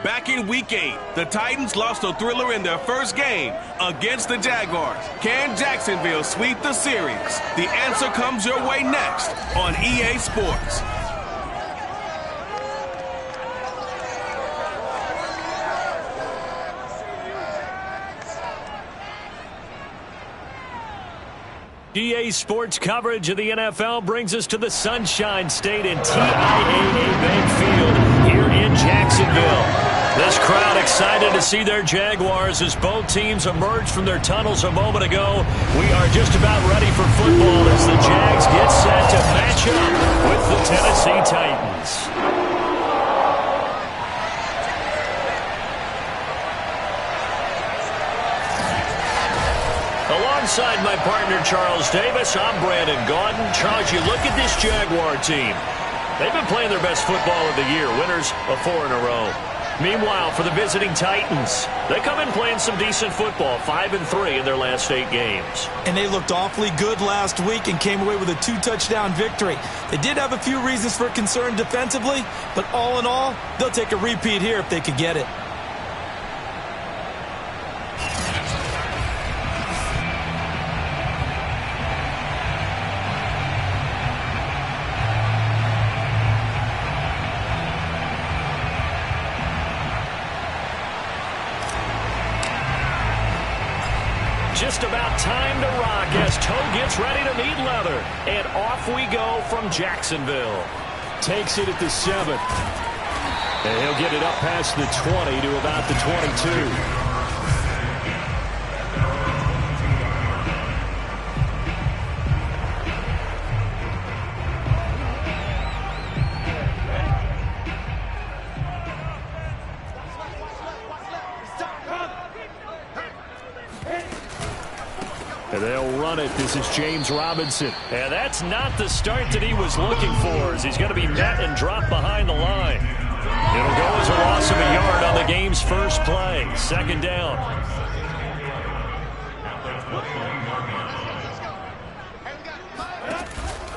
Back in Week 8, the Titans lost a thriller in their first game against the Jaguars. Can Jacksonville sweep the series? The answer comes your way next on EA Sports. EA Sports coverage of the NFL brings us to the Sunshine State and TIAA Bank Field here in Jacksonville. This crowd excited to see their Jaguars as both teams emerged from their tunnels a moment ago. We are just about ready for football as the Jags get set to match up with the Tennessee Titans. Alongside my partner, Charles Davis, I'm Brandon Gaudin. Charles, you look at this Jaguar team. They've been playing their best football of the year, winners of 4 in a row. Meanwhile, for the visiting Titans, they come in playing some decent football, 5-3 in their last 8 games. And they looked awfully good last week and came away with a 2-touchdown victory. They did have a few reasons for concern defensively, but all in all, they'll take a repeat here if they could get it. Just about time to rock as Toe gets ready to meet leather. And off we go from Jacksonville. Takes it at the 7. And he'll get it up past the 20 to about the 22. They'll run it. This is James Robinson. And that's not the start that he was looking for, as he's going to be met and dropped behind the line. It'll go as a loss of a yard on the game's first play. 2nd down.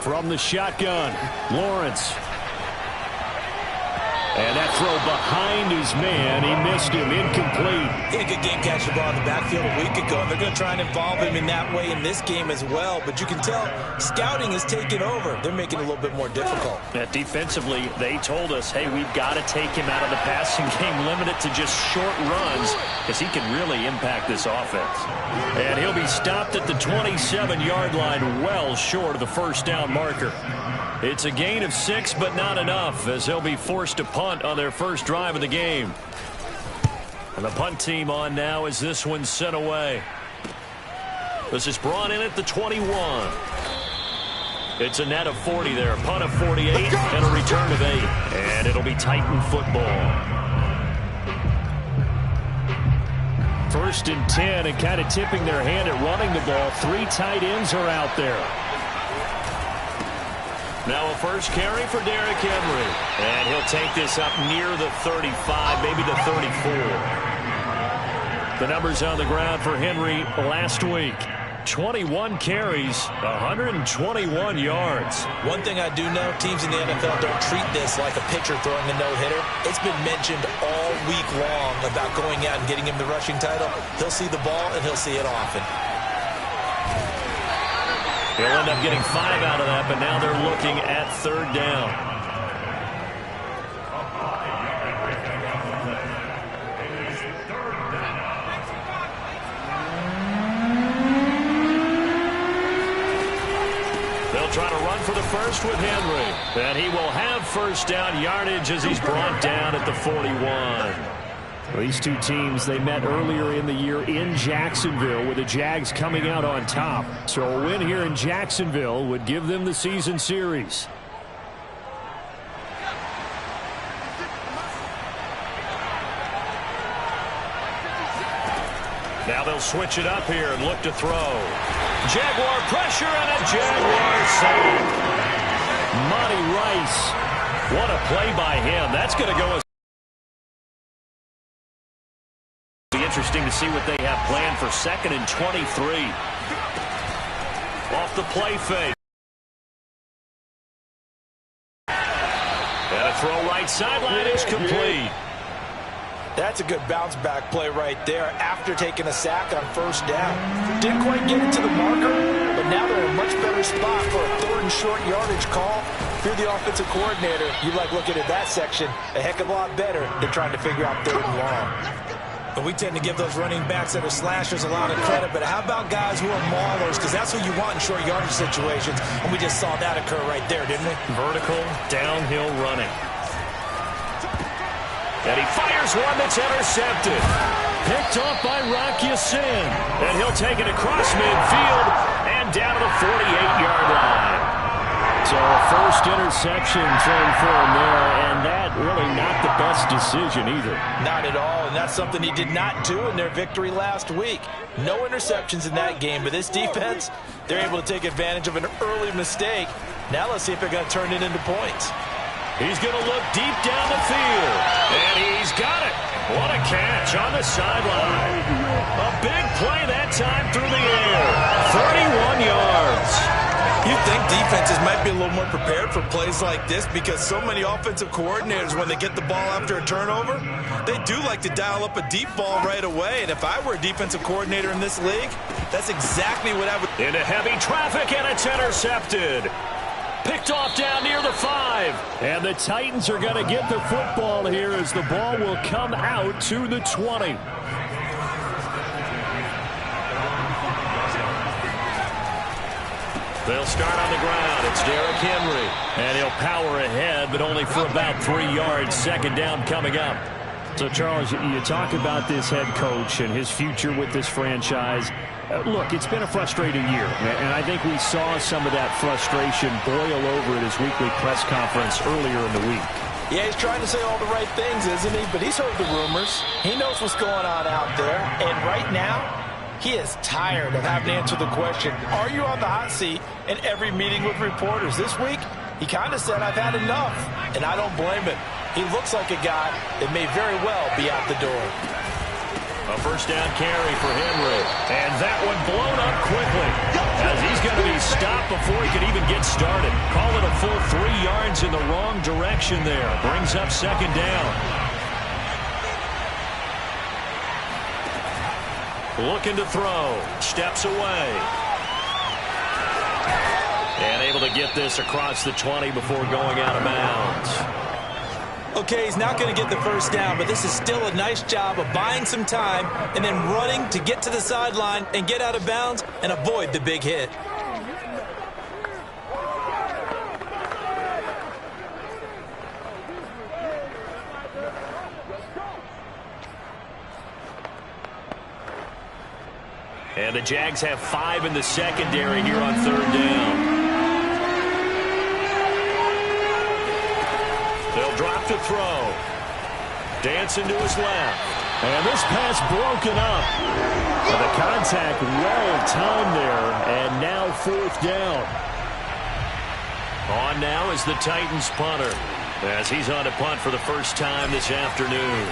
From the shotgun, Lawrence. And that throw behind his man. He missed him. Incomplete. He had a good game catching the ball in the backfield a week ago, and they're going to try and involve him in that way in this game as well. But you can tell scouting is taking over. They're making it a little bit more difficult. Defensively, they told us, hey, we've got to take him out of the passing game, limit it to just short runs, because he can really impact this offense. And he'll be stopped at the 27-yard line, well short of the first down marker. It's a gain of 6, but not enough, as they'll be forced to punt on their first drive of the game. And the punt team on now as this one's sent away. This is brought in at the 21. It's a net of 40 there, punt of 48, and a return of 8. And it'll be Titan football. 1st and 10, and kind of tipping their hand at running the ball. 3 tight ends are out there. Now a first carry for Derrick Henry. And he'll take this up near the 35, maybe the 34. The numbers on the ground for Henry last week. 21 carries, 121 yards. One thing I do know, teams in the NFL don't treat this like a pitcher throwing a no-hitter. It's been mentioned all week long about going out and getting him the rushing title. He'll see the ball, and he'll see it often. He'll end up getting 5 out of that, but now they're looking at 3rd down. They'll try to run for the first with Henry. And he will have first down yardage as he's brought down at the 41. These two teams, they met earlier in the year in Jacksonville with the Jags coming out on top. So a win here in Jacksonville would give them the season series. Now they'll switch it up here and look to throw. Jaguar pressure and a Jaguar sack. Monty Rice. What a play by him. That's going to go as interesting to see what they have planned for 2nd and 23. Off the play fake. And a throw right sideline is complete. That's a good bounce-back play right there after taking a sack on first down. Didn't quite get it to the marker, but now they're in a much better spot for a 3rd and short yardage call. If you're the offensive coordinator, you like looking at that section a heck of a lot better than trying to figure out 3rd and long. And we tend to give those running backs that are slashers a lot of credit, but how about guys who are maulers? Because that's who you want in short yardage situations, and we just saw that occur right there, didn't we? Vertical, downhill running. And he fires one that's intercepted. Picked off by Rock Ya-Sin. And he'll take it across midfield and down to the 48-yard line. So a first interception thrown for him there, and that really not the best decision either. Not at all, and that's something he did not do in their victory last week. No interceptions in that game, but this defense, they're able to take advantage of an early mistake. Now let's see if they're going to turn it into points. He's going to look deep down the field, and he's got it. What a catch on the sideline. A big play that time through the air. 31 yards. You think defenses might be a little more prepared for plays like this because so many offensive coordinators, when they get the ball after a turnover, they do like to dial up a deep ball right away. And if I were a defensive coordinator in this league, that's exactly what I would. Into heavy traffic, and it's intercepted. Picked off down near the 5. And the Titans are going to get the football here as the ball will come out to the 20. They'll start on the ground. It's Derrick Henry. And he'll power ahead, but only for about 3 yards. Second down coming up. So, Charles, you talk about this head coach and his future with this franchise. Look, it's been a frustrating year, and I think we saw some of that frustration boil over at his weekly press conference earlier in the week. Yeah, he's trying to say all the right things, isn't he? But he's heard the rumors. He knows what's going on out there. And right now, he is tired of having to answer the question, are you on the hot seat in every meeting with reporters? This week, he kind of said, I've had enough. And I don't blame him. He looks like a guy that may very well be out the door. A first down carry for Henry. And that one blown up quickly as he's going to be stopped before he can even get started. Call it a full 3 yards in the wrong direction there. Brings up second down. Looking to throw. Steps away. And able to get this across the 20 before going out of bounds. Okay, he's not going to get the first down, but this is still a nice job of buying some time and then running to get to the sideline and get out of bounds and avoid the big hit. And the Jags have 5 in the secondary here on third down. They'll drop to throw. Dancing to his left. And this pass broken up. And the contact well timed there. And now fourth down. On now is the Titans punter, as he's on to punt for the first time this afternoon.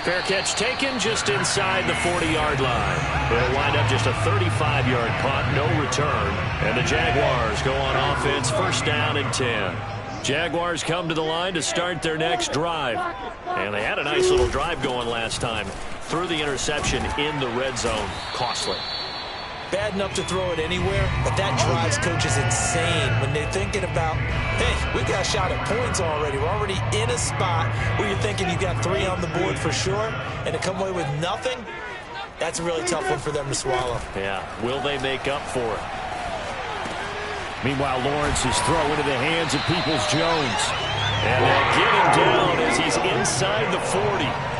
Fair catch taken just inside the 40-yard line. They'll wind up just a 35-yard punt, no return. And the Jaguars go on offense, first down and 10. Jaguars come to the line to start their next drive. And they had a nice little drive going last time. Threw the interception in the red zone. Costly. Bad enough to throw it anywhere, but that drives coaches insane when they're thinking about, hey, we got a shot at points already. We're already in a spot where you're thinking you got 3 on the board for sure, and to come away with nothing, that's a really tough one for them to swallow. Yeah, will they make up for it? Meanwhile, Lawrence's throw into the hands of Peoples-Jones. And they'll get him down as he's inside the 40.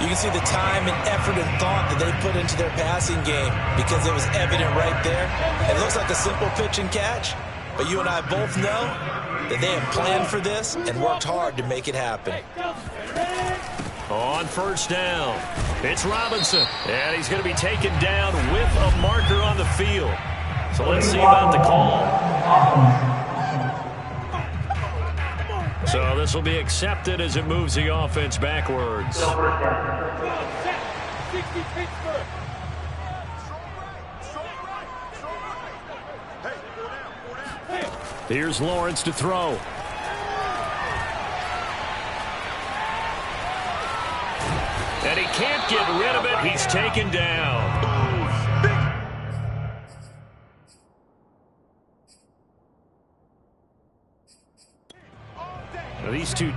You can see the time and effort and thought that they put into their passing game because it was evident right there. It looks like a simple pitch and catch, but you and I both know that they have planned for this and worked hard to make it happen. On first down, it's Robinson, and he's going to be taken down with a marker on the field. So let's see about the call. So this will be accepted as it moves the offense backwards. Here's Lawrence to throw. And he can't get rid of it. He's taken down. Now these two...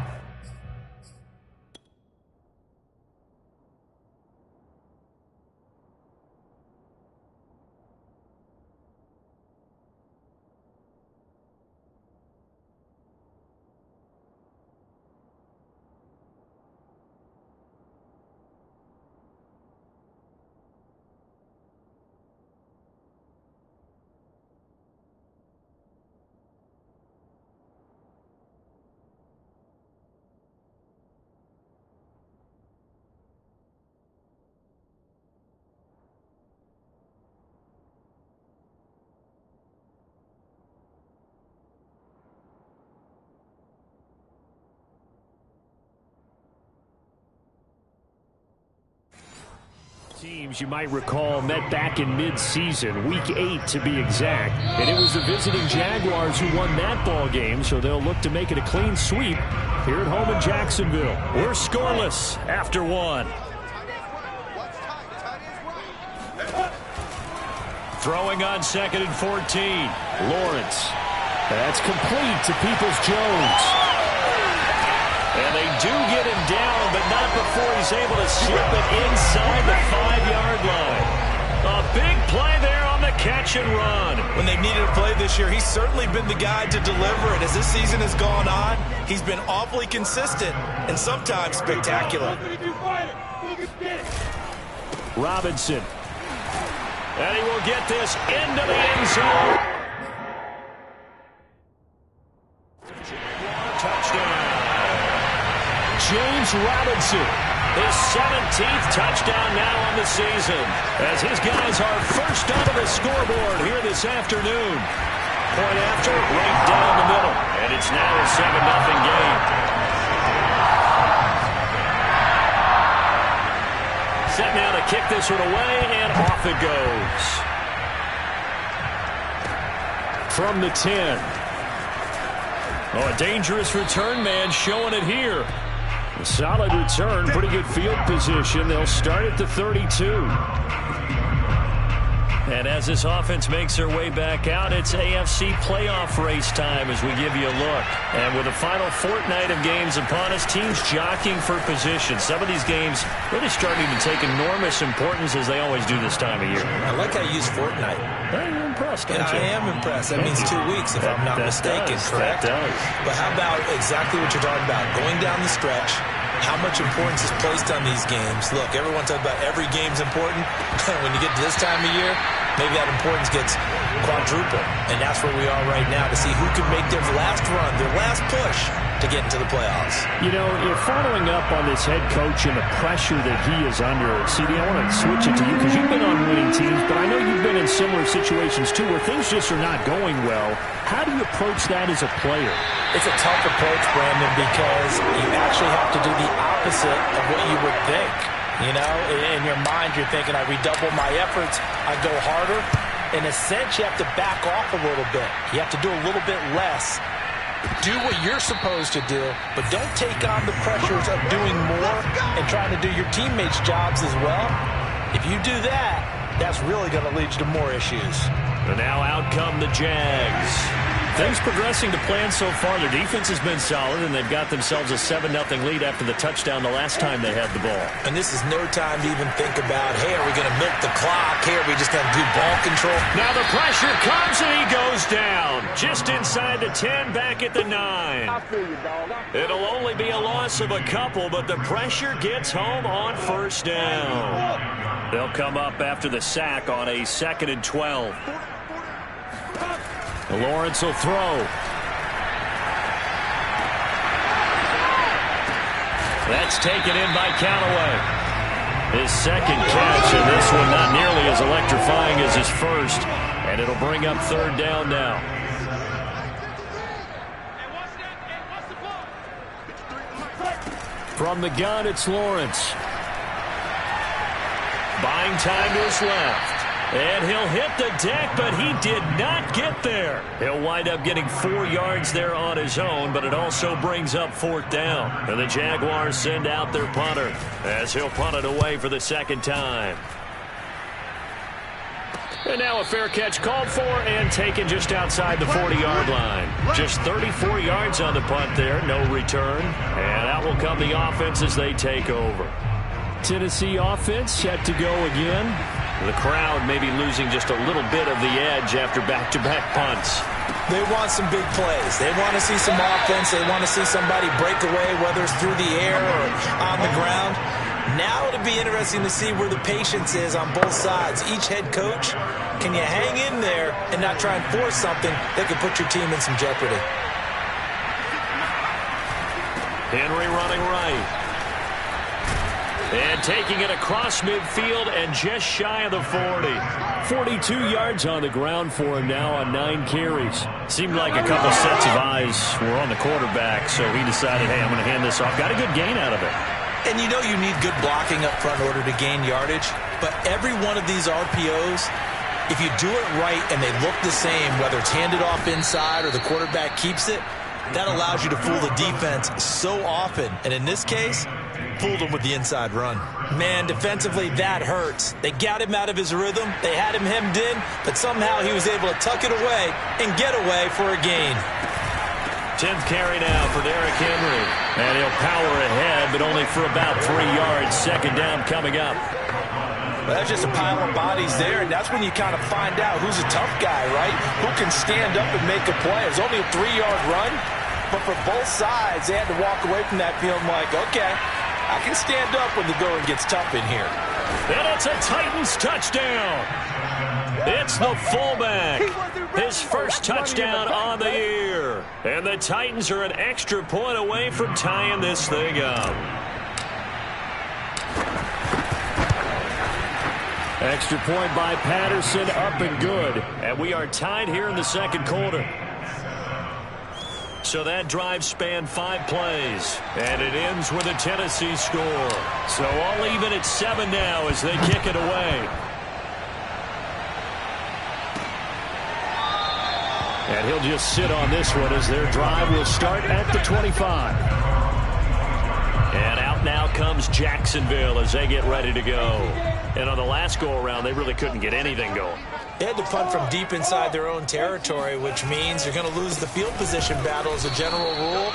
Teams, you might recall, met back in mid-season, Week 8 to be exact. And it was the visiting Jaguars who won that ball game, so they'll look to make it a clean sweep here at home in Jacksonville. We're scoreless after one. Throwing on 2nd and 14. Lawrence. That's complete to Peoples-Jones. And they do get him down, but not before he's able to slip it inside the 5-yard line. A big play there on the catch and run. When they needed a play this year, he's certainly been the guy to deliver it. As this season has gone on, he's been awfully consistent and sometimes spectacular. Robinson. And he will get this into the end zone. Touchdown. James Robinson, his 17th touchdown now on the season, as his guys are first onto the scoreboard here this afternoon. Point after, right down the middle, and it's now a 7-0 game. Set now to kick this one away, and off it goes. From the 10. Oh, a dangerous return man showing it here. A solid return, pretty good field position. They'll start at the 32. And as this offense makes their way back out, it's AFC playoff race time as we give you a look. And with the final fortnight of games upon us, teams jockeying for position. Some of these games really starting to take enormous importance as they always do this time of year. I like how you use fortnight. Well, you're impressed, aren't you? I am impressed. That means 2 weeks, if I'm not mistaken, correct? That does. But how about exactly what you're talking about? Going down the stretch, how much importance is placed on these games. Look, everyone talks about every game's important. When you get to this time of year, maybe that importance gets quadrupled. And that's where we are right now, to see who can make their last run, their last push to get into the playoffs. You know, you're following up on this head coach and the pressure that he is under. CD, I want to switch it to you because you've been on winning teams, but I know you've been in similar situations too where things just are not going well. How do you approach that as a player? It's a tough approach, Brandon, because you actually have to do the opposite of what you would think. You know, in your mind, you're thinking, I redouble my efforts, I go harder. In a sense, you have to back off a little bit. You have to do a little bit less. Do what you're supposed to do, but don't take on the pressures of doing more and trying to do your teammates' jobs as well. If you do that, that's really going to lead you to more issues. And now out come the Jags. Things progressing to plan so far. Their defense has been solid, and they've got themselves a 7-0 lead after the touchdown the last time they had the ball. And this is no time to even think about, hey, are we going to milk the clock? Hey, are we just going to do ball control? Now the pressure comes, and he goes down. Just inside the 10, back at the 9. I feel you, dog. It'll only be a loss of a couple, but the pressure gets home on first down. They'll come up after the sack on a 2nd and 12. Lawrence will throw. That's taken in by Callaway. His second catch, and this one not nearly as electrifying as his first. And it'll bring up 3rd down now. From the gun, it's Lawrence. Buying time to his left. And he'll hit the deck, but he did not get there. He'll wind up getting 4 yards there on his own, but it also brings up 4th down. And the Jaguars send out their punter as he'll punt it away for the 2nd time. And now a fair catch called for and taken just outside the 40-yard line. Just 34 yards on the punt there, no return. And out will come the offense as they take over. Tennessee offense set to go again. The crowd maybe losing just a little bit of the edge after back-to-back punts. They want some big plays. They want to see some offense. They want to see somebody break away, whether it's through the air or on the ground. Now it'll be interesting to see where the patience is on both sides. Each head coach, can you hang in there and not try and force something that could put your team in some jeopardy? Henry running right. And taking it across midfield and just shy of the 40. 42 yards on the ground for him now on 9 carries. Seemed like a couple sets of eyes were on the quarterback, so he decided, hey, I'm going to hand this off. Got a good gain out of it. And you know you need good blocking up front in order to gain yardage. But every one of these RPOs, if you do it right and they look the same, whether it's handed off inside or the quarterback keeps it, that allows you to fool the defense so often. And in this case, fooled him with the inside run. Man, defensively, that hurts. They got him out of his rhythm. They had him hemmed in, but somehow he was able to tuck it away and get away for a gain. 10th carry now for Derrick Henry. And he'll power ahead, but only for about 3 yards. 2nd down coming up. Well, that's just a pile of bodies there, and that's when you kind of find out who's a tough guy, right? Who can stand up and make a play. It was only a 3-yard run, but for both sides, they had to walk away from that feeling like, okay, I can stand up when the going gets tough in here. And it's a Titans touchdown. It's the fullback. His first touchdown on the year. And the Titans are an extra point away from tying this thing up. Extra point by Patterson, up and good. And we are tied here in the 2nd quarter. So that drive spanned 5 plays. And it ends with a Tennessee score. So all even at 7 now as they kick it away. And he'll just sit on this one as their drive will start at the 25. And out now comes Jacksonville as they get ready to go. And on the last go-around, they really couldn't get anything going. They had to punt from deep inside their own territory, which means they're going to lose the field position battle as a general rule.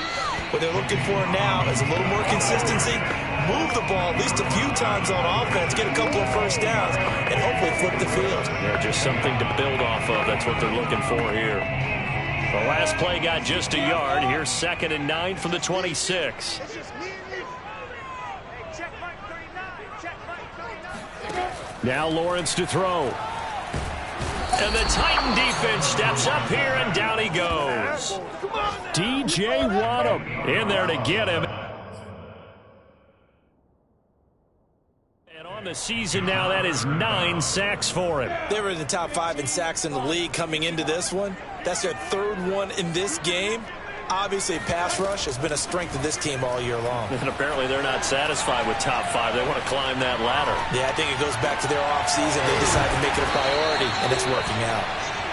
What they're looking for now is a little more consistency, move the ball at least a few times on offense, get a couple of first downs, and hopefully flip the field. Yeah, just something to build off of. That's what they're looking for here. The last play got just a yard. Here's 2nd and 9 from the 26. Now Lawrence to throw. And the Titan defense steps up here, and down he goes. DJ Wadham in there to get him. And on the season now, that is 9 sacks for him. They were in the top 5 in sacks in the league coming into this one. That's their 3rd one in this game. Obviously, pass rush has been a strength of this team all year long. And apparently they're not satisfied with top 5. They want to climb that ladder. Yeah, I think it goes back to their offseason. They decided to make it a priority, and it's working out.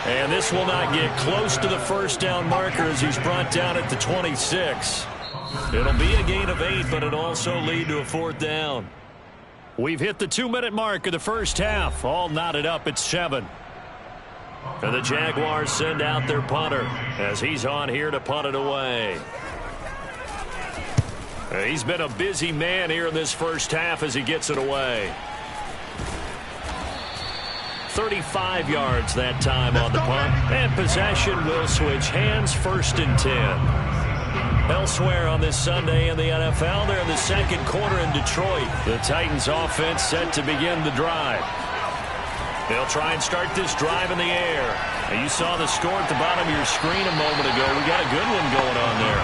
And this will not get close to the first down marker as he's brought down at the 26. It'll be a gain of 8, but it'll also lead to a 4th down. We've hit the 2-minute mark of the first half. All knotted up at 7. And the Jaguars send out their punter as he's on here to punt it away. He's been a busy man here in this first half as he gets it away. 35 yards that time on the punt. And possession will switch hands, 1st and 10. Elsewhere on this Sunday in the NFL, they're in the 2nd quarter in Detroit. The Titans offense set to begin the drive. They'll try and start this drive in the air. Now, you saw the score at the bottom of your screen a moment ago. We got a good one going on there.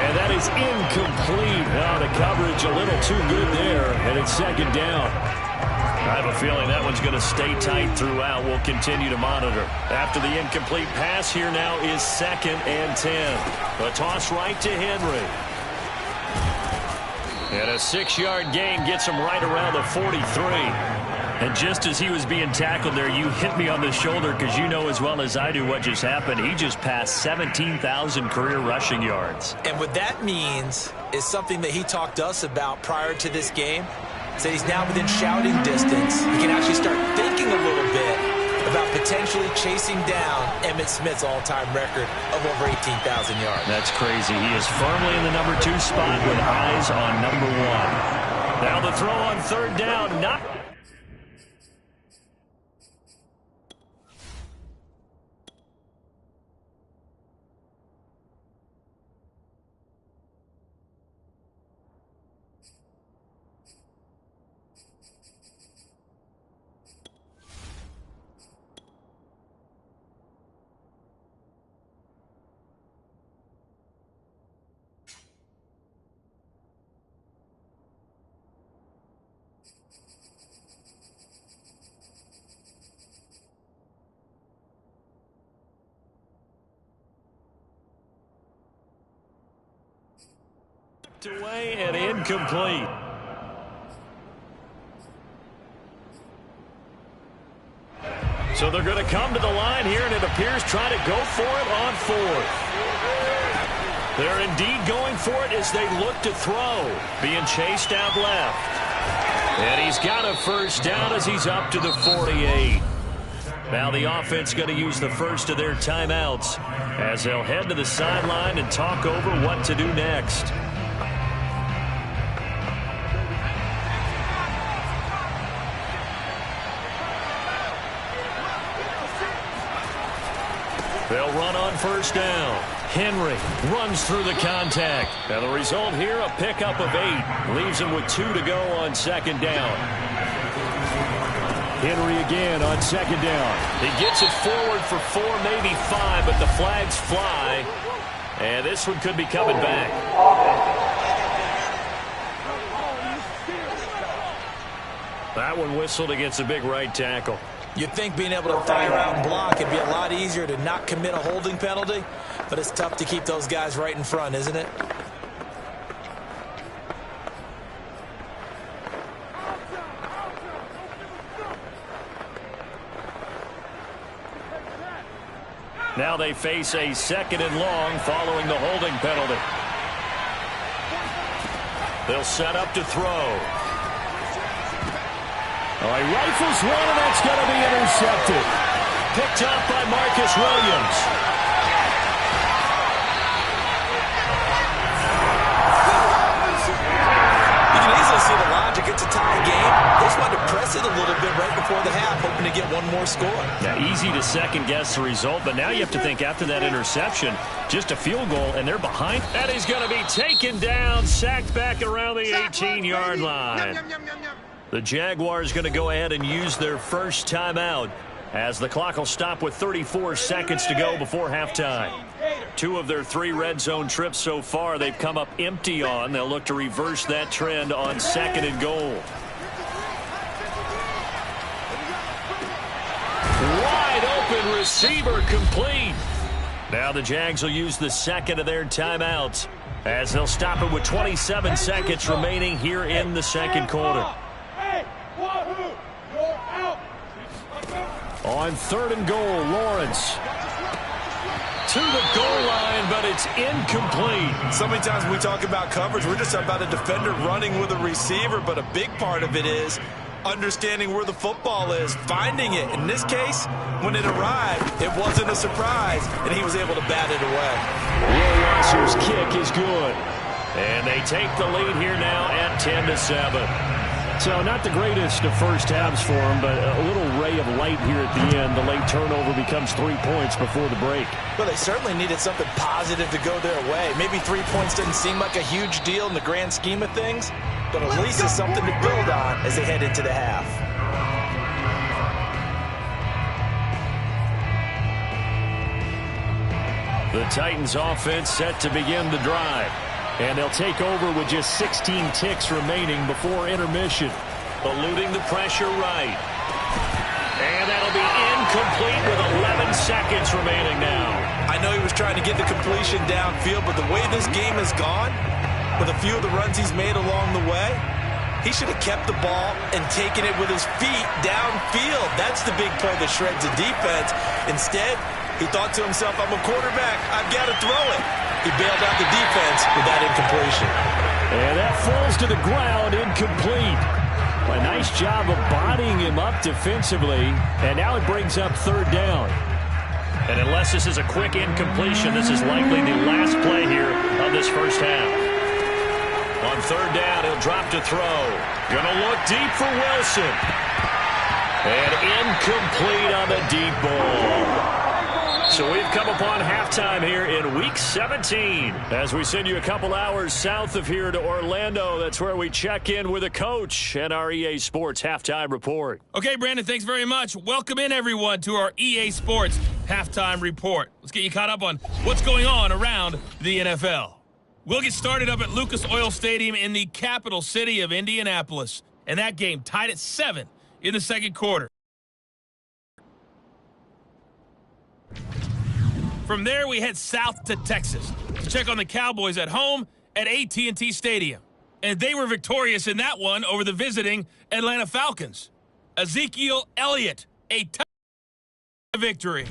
And that is incomplete. Oh, the coverage a little too good there. And it's 2nd down. I have a feeling that one's going to stay tight throughout. We'll continue to monitor. After the incomplete pass, here now is 2nd and 10. A toss right to Henry. And a 6-yard gain gets him right around the 43. And just as he was being tackled there, you hit me on the shoulder because you know as well as I do what just happened. He just passed 17,000 career rushing yards. And what that means is something that he talked to us about prior to this game. Said he's now within shouting distance. He can actually start thinking a little bit about potentially chasing down Emmitt Smith's all-time record of over 18,000 yards. That's crazy. He is firmly in the number 2 spot with eyes on number 1. Now the throw on third down. Not away and incomplete. So they're going to come to the line here, and it appears trying to go for it on fourth. They're indeed going for it as they look to throw. Being chased out left. And he's got a first down as he's up to the 48. Now the offense going to use the first of their timeouts as they'll head to the sideline and talk over what to do next. They'll run on first down. Henry runs through the contact. And the result here, a pickup of 8. Leaves him with 2 to go on second down. Henry again on second down. He gets it forward for 4, maybe 5, but the flags fly. And this one could be coming back. That one whistled against a big right tackle. You'd think being able to fire out and block it'd be a lot easier to not commit a holding penalty, but it's tough to keep those guys right in front, isn't it? Now they face a 2nd and long following the holding penalty. They'll set up to throw. Oh, he rifles one, and that's going to be intercepted. Picked up by Marcus Williams. You can easily see the logic. It's a tie game. They just wanted to press it a little bit right before the half, hoping to get one more score. Now, easy to second-guess the result, but now you have to think after that interception, just a field goal, and they're behind. And he's going to be taken down, sacked back around the 18-yard line. The Jaguars going to go ahead and use their first timeout as the clock will stop with 34 seconds to go before halftime. 2 of their 3 red zone trips so far they've come up empty on. They'll look to reverse that trend on 2nd and goal. Wide open receiver complete. Now the Jags will use the 2nd of their timeouts as they'll stop it with 27 seconds remaining here in the 2nd quarter. On 3rd and goal, Lawrence to the goal line, but it's incomplete. So many times when we talk about coverage, we're just about a defender running with a receiver, but a big part of it is understanding where the football is, finding it. In this case, when it arrived, it wasn't a surprise, and he was able to bat it away. Will Rosser's kick is good. And they take the lead here now at 10-7. So not the greatest of first halves for him, but a little ray of light here at the end. The late turnover becomes 3 points before the break. Well, they certainly needed something positive to go their way. Maybe 3 points doesn't seem like a huge deal in the grand scheme of things, but at least it's something to build on as they head into the half. The Titans offense set to begin the drive. And they'll take over with just 16 ticks remaining before intermission. Eluding the pressure right. And that'll be incomplete with 11 seconds remaining now. I know he was trying to get the completion downfield, but the way this game has gone, with a few of the runs he's made along the way, He should have kept the ball and taken it with his feet downfield. That's the big play that shreds the defense. Instead, he thought to himself, I'm a quarterback. I've got to throw it. He bailed out the defense with that incompletion. And that falls to the ground, incomplete. A nice job of bodying him up defensively. And now it brings up third down. And unless this is a quick incompletion, this is likely the last play here of this first half. On third down, he'll drop to throw. Gonna look deep for Wilson. And incomplete on the deep ball. So we've come upon halftime here in Week 17. As we send you a couple hours south of here to Orlando, that's where we check in with a coach and our EA Sports Halftime Report. Okay, Brandon, thanks very much. Welcome in, everyone, to our EA Sports Halftime Report. Let's get you caught up on what's going on around the NFL. We'll get started up at Lucas Oil Stadium in the capital city of Indianapolis. And that game tied at 7 in the second quarter. From there, we head south to Texas to check on the Cowboys at home at AT&T Stadium. And they were victorious in that one over the visiting Atlanta Falcons. Ezekiel Elliott, a victory.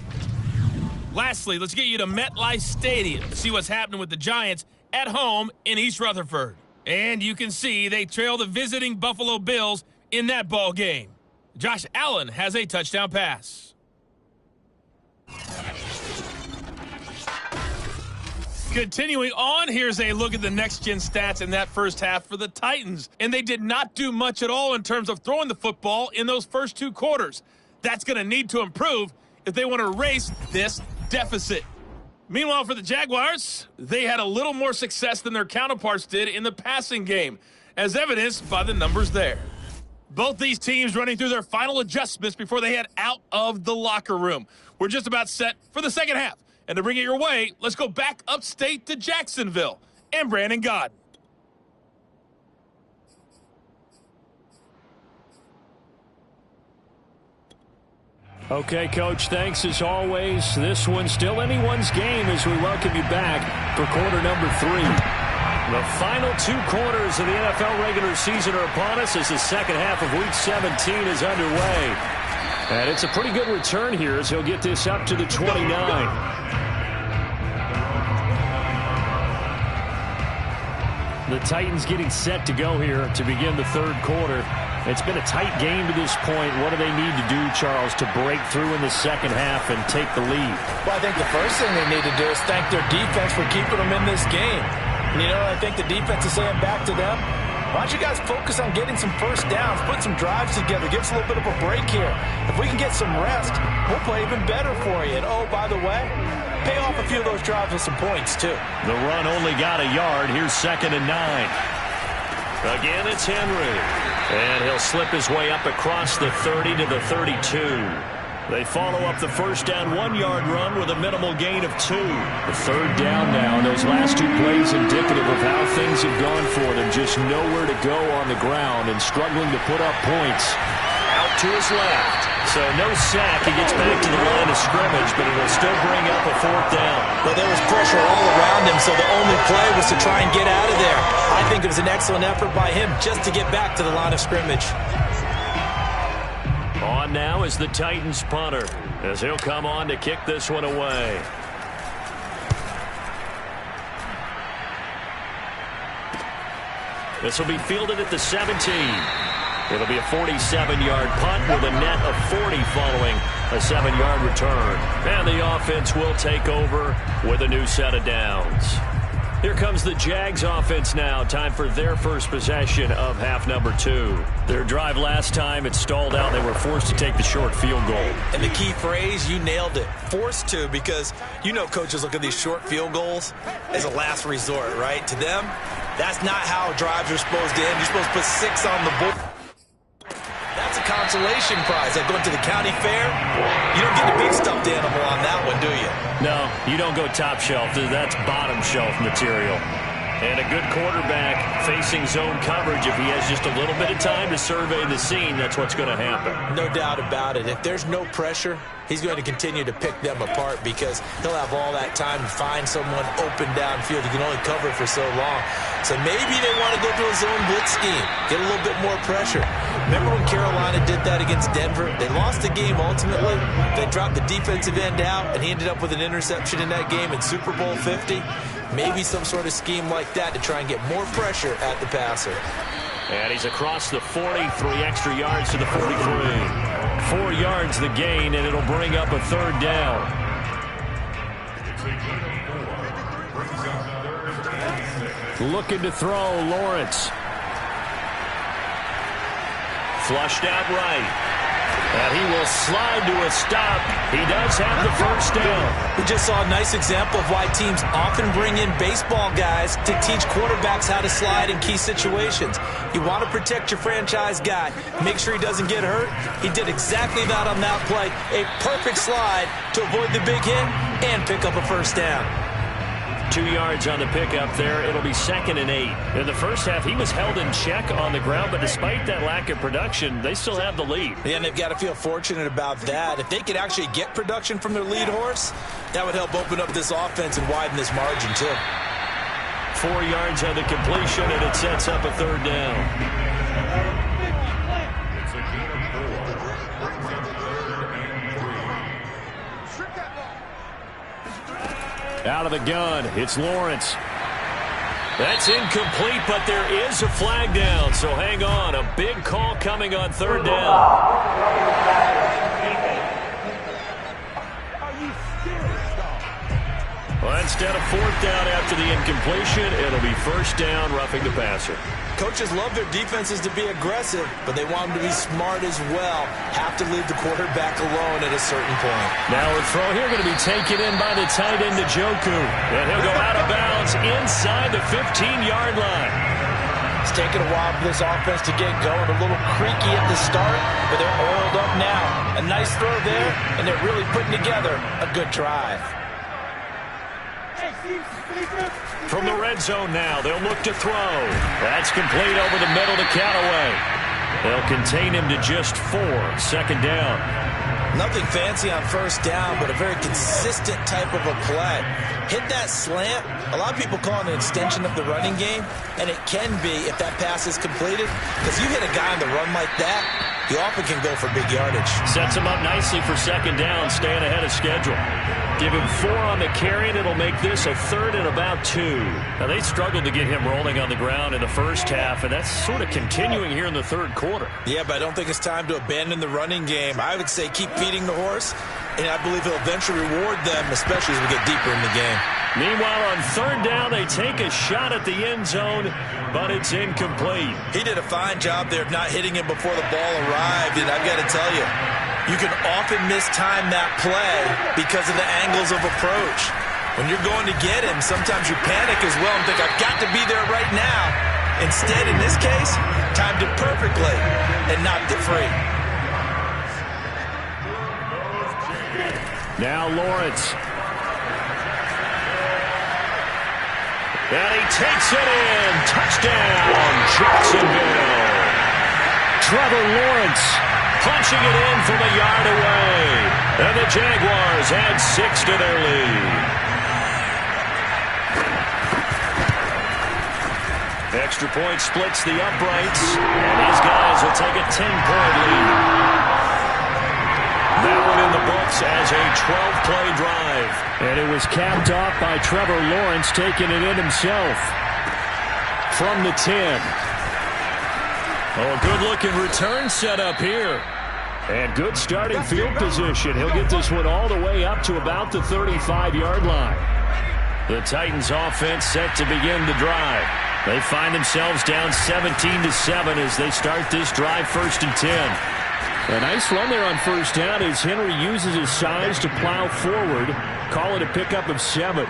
Lastly, let's get you to MetLife Stadium to see what's happening with the Giants at home in East Rutherford. And you can see they trail the visiting Buffalo Bills in that ball game. Josh Allen has a touchdown pass. Continuing on, here's a look at the next-gen stats in that first half for the Titans. And they did not do much at all in terms of throwing the football in those first two quarters. That's going to need to improve if they want to erase this deficit. Meanwhile, for the Jaguars, they had a little more success than their counterparts did in the passing game, as evidenced by the numbers there. Both these teams running through their final adjustments before they head out of the locker room. We're just about set for the second half. And to bring it your way, let's go back upstate to Jacksonville and Brandon Gaudin. Okay, Coach, thanks as always. This one's still anyone's game as we welcome you back for quarter number 3. The final 2 quarters of the NFL regular season are upon us as the second half of Week 17 is underway. And it's a pretty good return here as he'll get this up to the 29. The Titans getting set to go here to begin the third quarter. It's been a tight game to this point. What do they need to do, Charles, to break through in the second half and take the lead? Well, I think the first thing they need to do is thank their defense for keeping them in this game. And, I think the defense is saying back to them, why don't you guys focus on getting some first downs, put some drives together, give us a little bit of a break here. If we can get some rest, we'll play even better for you. And, oh, by the way, pay off a few of those drives with some points, too. The run only got a yard. Here's 2nd and 9. Again, it's Henry. And he'll slip his way up across the 30 to the 32. They follow up the first down 1-yard run with a minimal gain of 2. The third down now. Those last 2 plays indicative of how things have gone for them. Just nowhere to go on the ground and struggling to put up points. Out to his left. So no sack. He gets back to the line of scrimmage, but it'll still bring up a 4th down. But there was pressure all around him, so the only play was to try and get out of there. I think it was an excellent effort by him just to get back to the line of scrimmage. On now is the Titans punter, as he'll come on to kick this one away. This will be fielded at the 17. It'll be a 47-yard punt with a net of 40 following a 7-yard return. And the offense will take over with a new set of downs. Here comes the Jags offense now. Time for their first possession of half number 2. Their drive last time, it stalled out. They were forced to take the short field goal. And the key phrase, you nailed it. Forced to, because coaches look at these short field goals as a last resort, right? To them, that's not how drives are supposed to end. You're supposed to put 6 on the board. That's a consolation prize. Like going to the county fair, you don't get the big stuffed animal on that one, do you? No, you don't go top shelf. That's bottom shelf material. And a good quarterback facing zone coverage, if he has just a little bit of time to survey the scene, that's what's going to happen. No doubt about it. If there's no pressure, he's going to continue to pick them apart because he'll have all that time to find someone open downfield. He can only cover for so long. So maybe they want to go to a zone blitz scheme, get a little bit more pressure. Remember when Carolina did that against Denver? They lost the game ultimately. They dropped the defensive end out, and he ended up with an interception in that game in Super Bowl 50. Maybe some sort of scheme like that to try and get more pressure at the passer. And he's across the 40, 3 extra yards to the 43. 4 yards the gain, and it'll bring up a third down. Looking to throw, Lawrence. Flushed out right. And he will slide to a stop. He does have the first down. We just saw a nice example of why teams often bring in baseball guys to teach quarterbacks how to slide in key situations. You want to protect your franchise guy. Make sure he doesn't get hurt. He did exactly that on that play. A perfect slide to avoid the big hit and pick up a first down. 2 yards on the pickup there. It'll be 2nd and 8. In the first half, he was held in check on the ground, but despite that lack of production, they still have the lead. Yeah, and they've got to feel fortunate about that. If they could actually get production from their lead horse, that would help open up this offense and widen this margin, too. 4 yards on the completion, and it sets up a third down. Out of the gun, it's Lawrence. That's incomplete, but there is a flag down, so hang on. A big call coming on third down. Well, instead of fourth down after the incompletion, it'll be first down, roughing the passer. Coaches love their defenses to be aggressive, but they want them to be smart as well. Have to leave the quarterback alone at a certain point. Now a throw here going to be taken in by the tight end, Njoku. And he'll go out of bounds inside the 15-yard line. It's taken a while for this offense to get going. A little creaky at the start, but they're oiled up now. A nice throw there, and they're really putting together a good drive. From the red zone now, they'll look to throw. That's complete over the middle to Callaway. They'll contain him to just 4. Second down. Nothing fancy on first down, but a very consistent type of a play. Hit that slant. A lot of people call it an extension of the running game, and it can be if that pass is completed, because you hit a guy on the run like that, he often can go for big yardage. Sets him up nicely for second down, staying ahead of schedule. Give him 4 on the carry, and it'll make this a third and about 2. Now, they struggled to get him rolling on the ground in the first half, and that's sort of continuing here in the third quarter. Yeah, but I don't think it's time to abandon the running game. I would say keep feeding the horse, and I believe he'll eventually reward them, especially as we get deeper in the game. Meanwhile, on third down, they take a shot at the end zone, but it's incomplete. He did a fine job there of not hitting him before the ball arrived, and I've got to tell you, you can often mistime that play because of the angles of approach. When you're going to get him, sometimes you panic as well and think, I've got to be there right now. Instead, in this case, timed it perfectly and knocked it free. Now Lawrence. And he takes it in. Touchdown, Jacksonville. Trevor Lawrence punching it in from a yard away. And the Jaguars add 6 to their lead. Extra point splits the uprights. And these guys will take a 10-point lead. That one in the books as a 12-play drive. And it was capped off by Trevor Lawrence taking it in himself. From the 10. Oh, a good-looking return set up here. And good starting field position. He'll get this one all the way up to about the 35-yard line. The Titans offense set to begin the drive. They find themselves down 17-7 as they start this drive, 1st and 10. A nice run there on first down as Henry uses his size to plow forward. Call it a pickup of 7.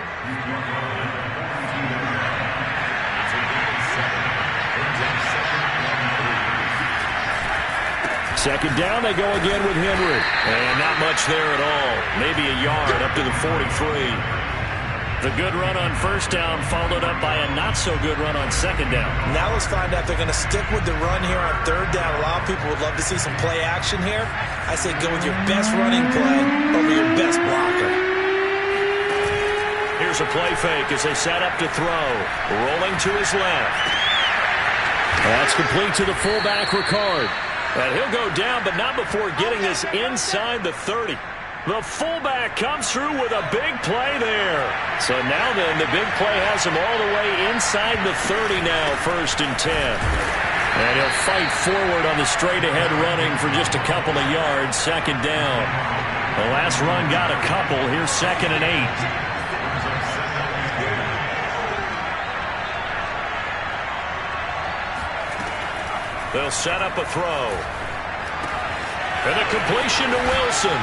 Second down, they go again with Henry. And not much there at all. Maybe a yard up to the 43. The good run on first down followed up by a not-so-good run on second down. Now let's find out if they're going to stick with the run here on third down. A lot of people would love to see some play action here. I say go with your best running play over your best blocker. Here's a play fake as they set up to throw. Rolling to his left. That's complete to the fullback, Ricard. And he'll go down, but not before getting this inside the 30. The fullback comes through with a big play there. So now then, the big play has him all the way inside the 30 now, 1st and 10. And he'll fight forward on the straight-ahead running for just a couple of yards, 2nd down. The last run got a couple. Here's 2nd and 8. They'll set up a throw. And a completion to Wilson.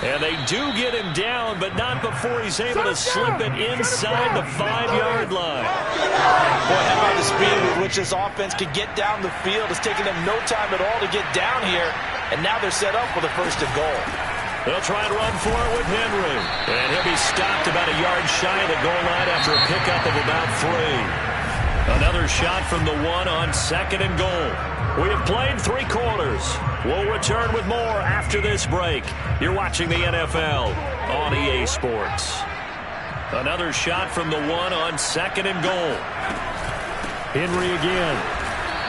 And they do get him down, but not before he's able to slip it inside the 5-yard line. Boy, how about the speed with which this offense can get down the field? It's taking them no time at all to get down here. And now they're set up with a 1st and goal. They'll try and run for it with Henry. And he'll be stopped about a yard shy of the goal line after a pickup of about 3. Another shot from the 1 on 2nd and goal. We have played 3 quarters. We'll return with more after this break. You're watching the NFL on EA Sports. Another shot from the 1 on 2nd and goal. Henry again.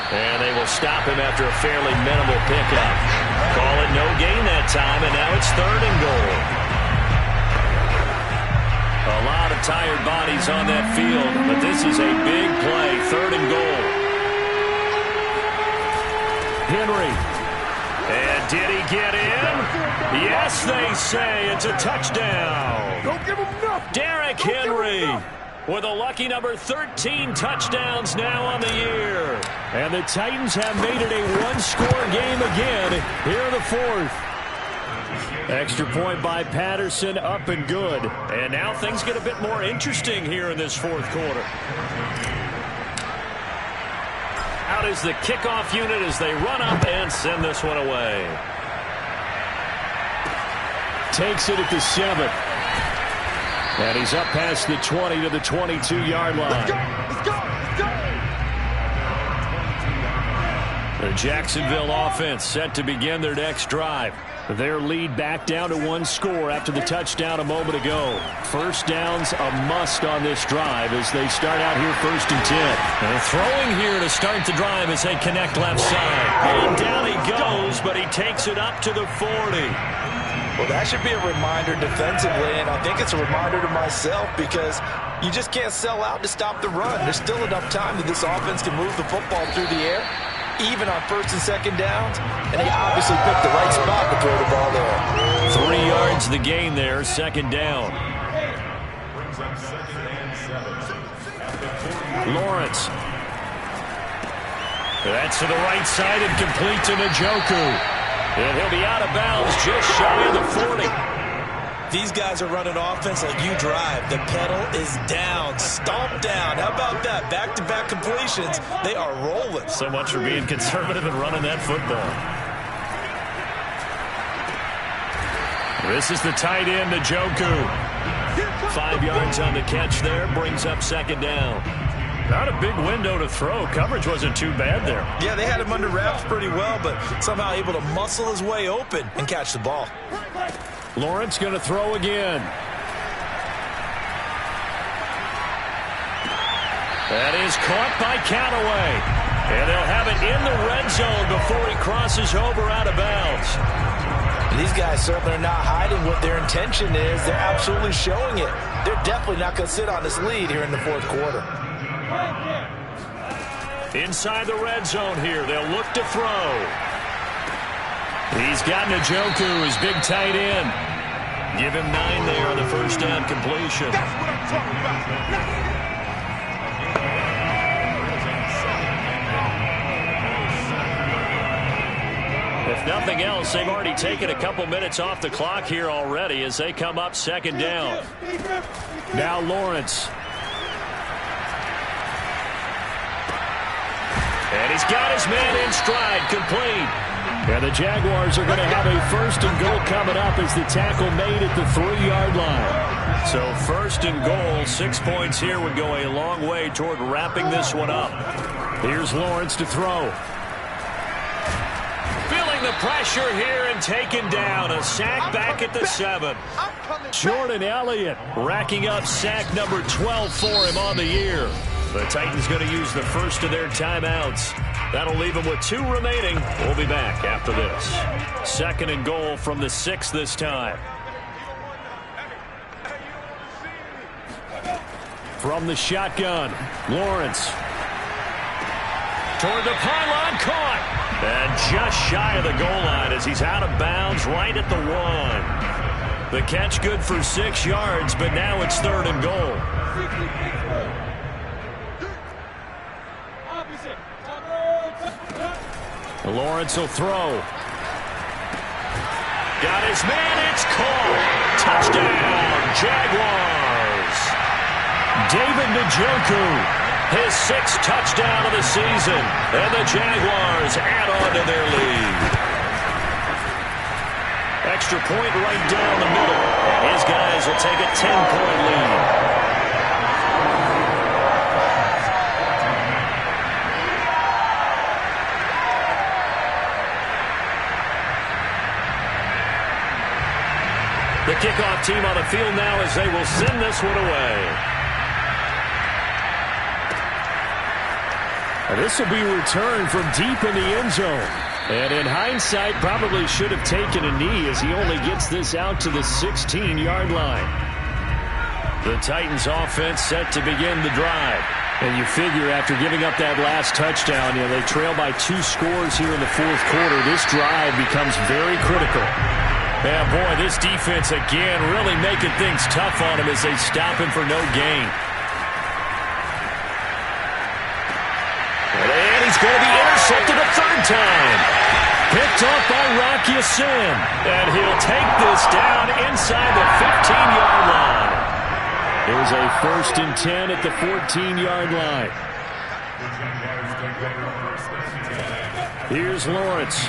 And they will stop him after a fairly minimal pickup. Call it no gain that time, and now it's 3rd and goal. A lot of tired bodies on that field, but this is a big play, 3rd and goal. Henry. And did he get in? Yes, they say it's a touchdown. Don't give him enough. Derrick Henry with a lucky number 13 touchdowns now on the year. And the Titans have made it a one-score game again here in the 4th. Extra point by Patterson, up and good. And now things get a bit more interesting here in this 4th quarter. Out is the kickoff unit as they run up and send this one away. Takes it at the 7. And he's up past the 20 to the 22-yard line. Let's go, let's go, let's go. The Jacksonville offense set to begin their next drive. Their lead back down to 1 score after the touchdown a moment ago. First down's a must on this drive as they start out here 1st and 10. And throwing here to start the drive as they connect left side. And down he goes, but he takes it up to the 40. Well, that should be a reminder defensively, and I think it's a reminder to myself because you just can't sell out to stop the run. There's still enough time that this offense can move the football through the air, even on 1st and 2nd downs, and he obviously picked the right spot to throw the ball there. 3 yards the gain there, 2nd down. Lawrence. That's to the right side and complete to Njoku. And he'll be out of bounds just shy of the 40. These guys are running offense like you drive. The pedal is down, stomp down. How about that? Back-to-back completions. They are rolling. So much for being conservative and running that football. This is the tight end, Njoku. 5 yards on the catch there, brings up 2nd down. Not a big window to throw. Coverage wasn't too bad there. Yeah, they had him under wraps pretty well, but somehow able to muscle his way open and catch the ball. Lawrence going to throw again. That is caught by Callaway. And they'll have it in the red zone before he crosses over out of bounds. These guys certainly are not hiding what their intention is. They're absolutely showing it. They're definitely not going to sit on this lead here in the 4th quarter. Inside the red zone here, they'll look to throw. He's got Njoku, his big tight end. Give him 9 there on the 1st down completion. That's what I'm talking about. If nothing else, they've already taken a couple minutes off the clock here already as they come up 2nd down. Now Lawrence. And he's got his man in stride, complete. And the Jaguars are going to have a 1st and goal coming up as the tackle made at the 3-yard line. So first and goal, 6 points here would go a long way toward wrapping this one up. Here's Lawrence to throw. Feeling the pressure here and taken down. A sack back at the 7. Jordan Elliott racking up sack number 12 for him on the year. The Titans going to use the first of their timeouts. That'll leave them with 2 remaining. We'll be back after this. Second and goal from the 6 this time. From the shotgun, Lawrence. Toward the pylon, caught. And just shy of the goal line as he's out of bounds right at the 1. The catch good for 6 yards, but now it's third and goal. Lawrence will throw. Got his man, it's caught. Touchdown, Jaguars. David Njoku, his 6th touchdown of the season, and the Jaguars add on to their lead. Extra point right down the middle, and his guys will take a 10-point lead. The kickoff team on the field now as they will send this one away. This will be returned from deep in the end zone. And in hindsight, probably should have taken a knee as he only gets this out to the 16-yard line. The Titans offense set to begin the drive. And you figure after giving up that last touchdown, they trail by 2 scores here in the 4th quarter. This drive becomes very critical. Yeah, boy, this defense again really making things tough on him as they stop him for no gain. And he's going to be intercepted a 3rd time. Picked off by Rocky Sin. And he'll take this down inside the 15-yard line. Here's a 1st and 10 at the 14-yard line. Here's Lawrence.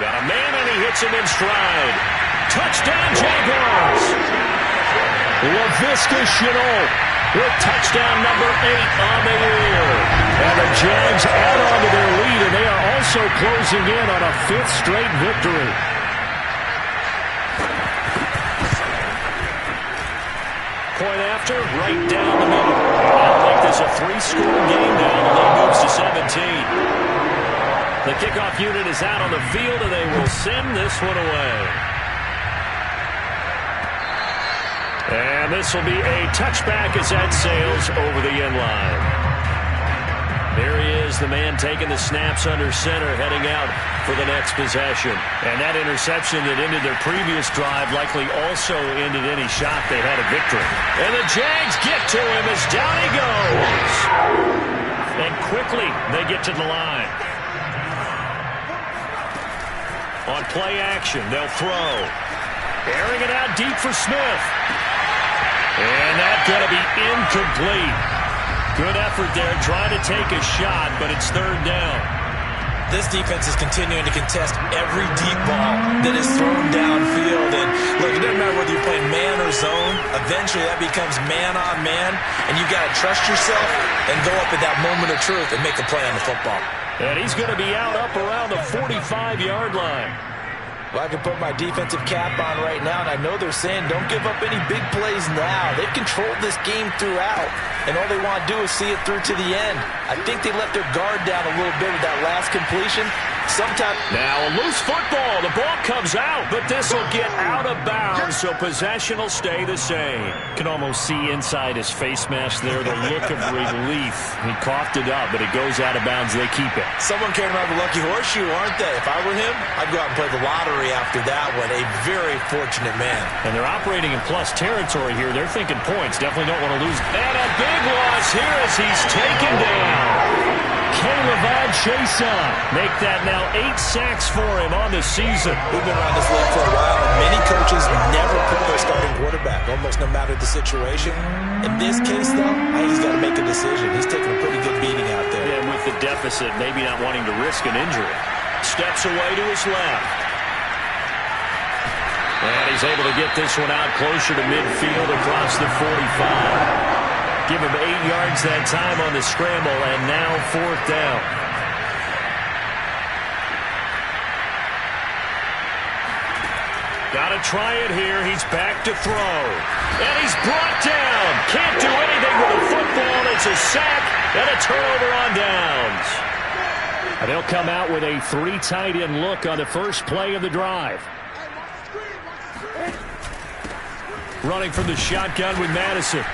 Got a man and he hits him in stride. Touchdown Jaguars. Laviska Shenault with touchdown number 8 on the year. And the Jags add on to their lead, and they are also closing in on a 5th straight victory. Point after, right down the middle. That'll make this a 3-score game now. The lead moves to 17. The kickoff unit is out on the field, and they will send this one away. And this will be a touchback as that sails over the end line. There he is, the man taking the snaps under center, heading out for the next possession. And that interception that ended their previous drive likely also ended any shot they had a victory. And the Jags get to him as down he goes. And quickly they get to the line. On play action, they'll throw. Airing it out deep for Smith. And that's going to be incomplete. Good effort there, trying to take a shot, but it's 3rd down. This defense is continuing to contest every deep ball that is thrown downfield. And look, it doesn't matter whether you're playing man or zone. Eventually that becomes man on man, and you got to trust yourself and go up at that moment of truth and make a play on the football. And he's going to be out up around the 45-yard line. Well, I can put my defensive cap on right now, and I know they're saying don't give up any big plays now. They've controlled this game throughout, and all they want to do is see it through to the end. I think they let their guard down a little bit with that last completion. Now a loose football. The ball comes out, but this will get out of bounds, so possession will stay the same. Can almost see inside his face mask there the look of relief. He coughed it up, but it goes out of bounds. They keep it. Someone came around the lucky horseshoe, aren't they? If I were him, I'd go out and play the lottery after that one. A very fortunate man. And they're operating in plus territory here. They're thinking points. Definitely don't want to lose. And a big loss here as he's taken down. K'Lavon Chaisson make that now 8 sacks for him on the season. We've been around this league for a while, and many coaches never pull their starting quarterback, almost no matter the situation. In this case, though, I think he's got to make a decision. He's taking a pretty good beating out there. Yeah, and with the deficit, maybe not wanting to risk an injury. Steps away to his left. And he's able to get this one out closer to midfield across the 45. Give him 8 yards that time on the scramble, and now 4th down. Got to try it here. He's back to throw. And he's brought down. Can't do anything with the football. It's a sack and a turnover on downs. And they'll come out with a 3 tight end look on the first play of the drive. Running from the shotgun with Madison.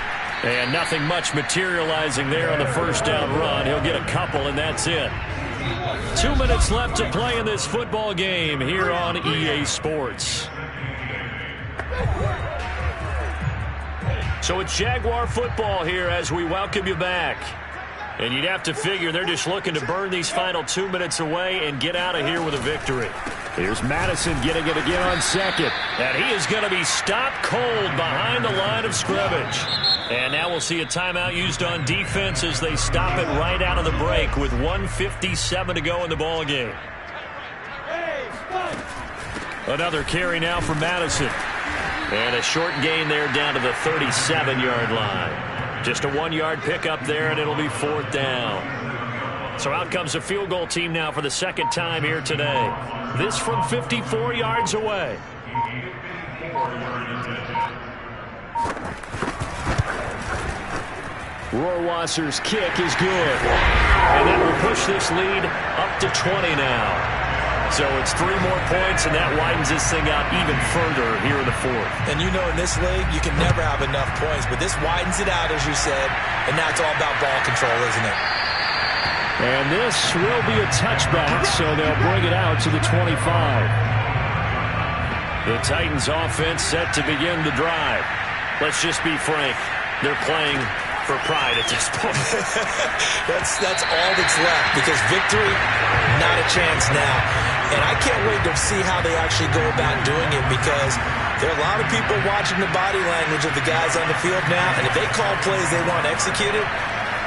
And nothing much materializing there on the first down run. He'll get a couple, and that's it. 2 minutes left to play in this football game here on EA Sports. So it's Jaguar football here as we welcome you back. And you'd have to figure they're just looking to burn these final 2 minutes away and get out of here with a victory. Here's Madison getting it again on second. And he is going to be stopped cold behind the line of scrimmage. And now we'll see a timeout used on defense as they stop it right out of the break with 1:57 to go in the ball game. Another carry now from Madison. And a short gain there down to the 37-yard line. Just a 1-yard pickup there, and it'll be 4th down. So out comes a field goal team now for the second time here today. This from 54 yards away. Rohrwasser's kick is good. And that will push this lead up to 20 now. So it's 3 more points, and that widens this thing out even further here in the 4th. And you know in this league, you can never have enough points, but this widens it out, as you said, and now it's all about ball control, isn't it? And this will be a touchback, so they'll bring it out to the 25. The Titans offense set to begin the drive. Let's just be frank. They're playing for pride at this point. That's all that's left, because victory, not a chance now. And I can't wait to see how they actually go about doing it, because there are a lot of people watching the body language of the guys on the field now, and if they call plays they want executed,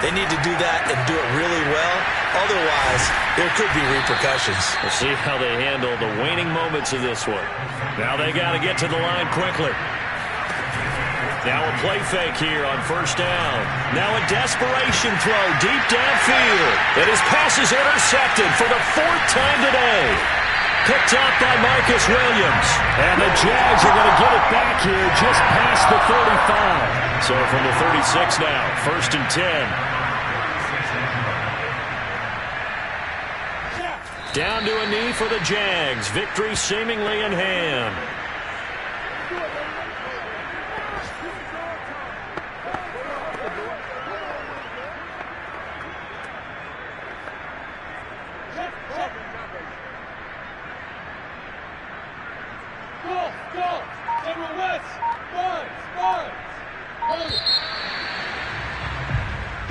they need to do that and do it really well. Otherwise, there could be repercussions. We'll see how they handle the waning moments of this one. Now they got to get to the line quickly. Now a play fake here on first down. Now a desperation throw deep downfield. And his pass is intercepted for the 4th time today. Picked up by Marcus Williams. And the Jags are going to get it back here just past the 35. So from the 36 now, 1st and 10. Down to a knee for the Jags. Victory seemingly in hand.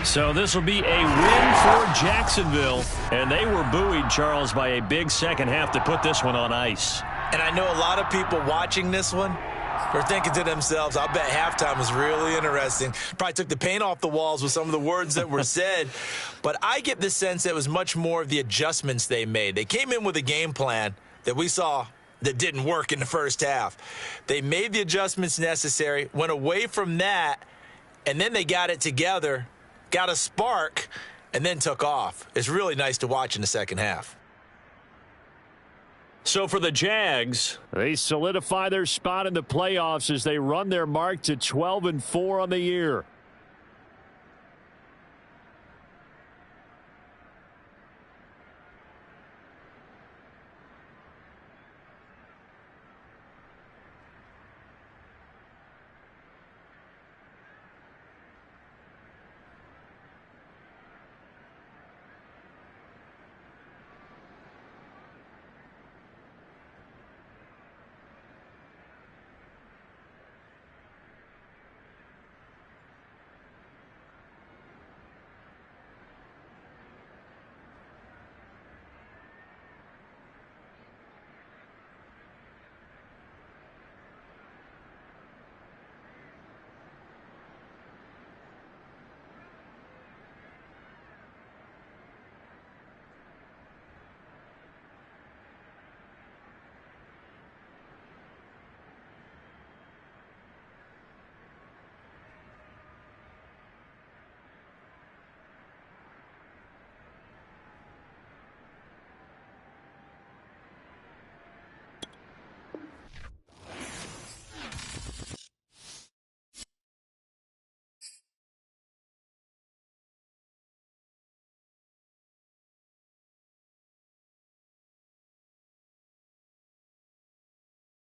So this will be a win for Jacksonville. And they were buoyed, Charles, by a big second half to put this one on ice. And I know a lot of people watching this one are thinking to themselves, I bet halftime was really interesting. Probably took the paint off the walls with some of the words that were said. But I get the sense that it was much more of the adjustments they made. They came in with a game plan that we saw that didn't work in the first half. They made the adjustments necessary, went away from that, and then they got it together, got a spark, and then took off. It's really nice to watch in the second half. So for the Jags, they solidify their spot in the playoffs as they run their mark to 12-4 on the year.